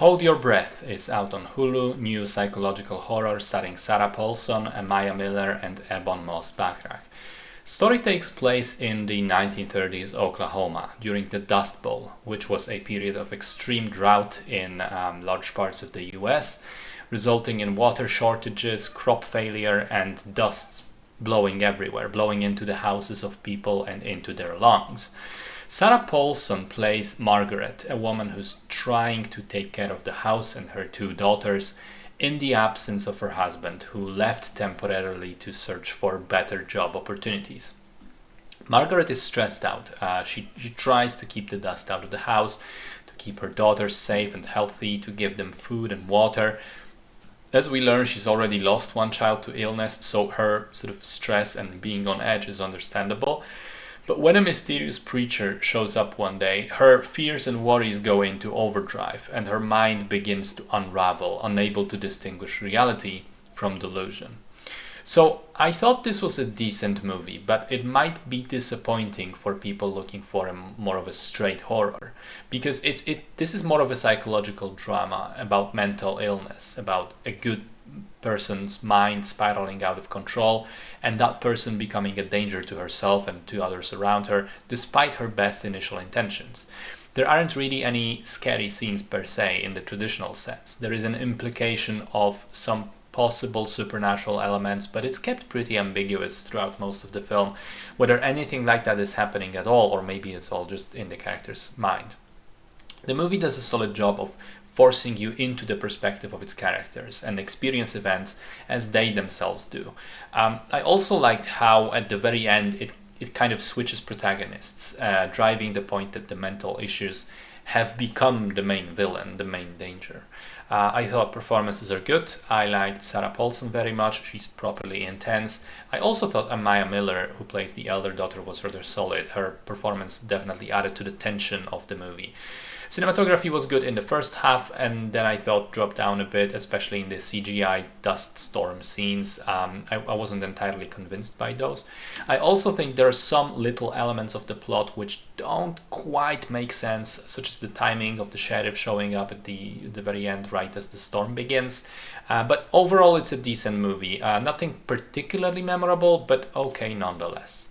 Hold Your Breath is out on Hulu, new psychological horror starring Sarah Paulson, Maya Miller, and Ebon Moss-Bachrach. Story takes place in the 1930s Oklahoma during the Dust Bowl, which was a period of extreme drought in large parts of the US, resulting in water shortages, crop failure, and dust blowing everywhere, blowing into the houses of people and into their lungs. Sarah Paulson plays Margaret, a woman who's trying to take care of the house and her two daughters in the absence of her husband, who left temporarily to search for better job opportunities. Margaret is stressed out. She tries to keep the dust out of the house, to keep her daughters safe and healthy, to give them food and water. As we learn, she's already lost one child to illness, so her sort of stress and being on edge is understandable. But when a mysterious preacher shows up one day, her fears and worries go into overdrive, and her mind begins to unravel, unable to distinguish reality from delusion. So I thought this was a decent movie, but it might be disappointing for people looking for more of a straight horror, because this is more of a psychological drama about mental illness, about a good person's mind spiraling out of control, and that person becoming a danger to herself and to others around her, despite her best initial intentions. There aren't really any scary scenes per se in the traditional sense. There is an implication of some possible supernatural elements, but it's kept pretty ambiguous throughout most of the film, whether anything like that is happening at all, or maybe it's all just in the character's mind. The movie does a solid job of forcing you into the perspective of its characters and experience events as they themselves do. I also liked how at the very end it kind of switches protagonists, driving the point that the mental issues have become the main villain, the main danger. I thought performances are good. I liked Sarah Paulson very much. She's properly intense. I also thought Maya Miller, who plays the elder daughter, was rather solid. Her performance definitely added to the tension of the movie. Cinematography was good in the first half, and then I thought dropped down a bit, especially in the CGI dust storm scenes. I wasn't entirely convinced by those. I also think there are some little elements of the plot which don't quite make sense, such as the timing of the sheriff showing up at the very end, right as the storm begins. But overall, it's a decent movie. Nothing particularly memorable, but okay nonetheless.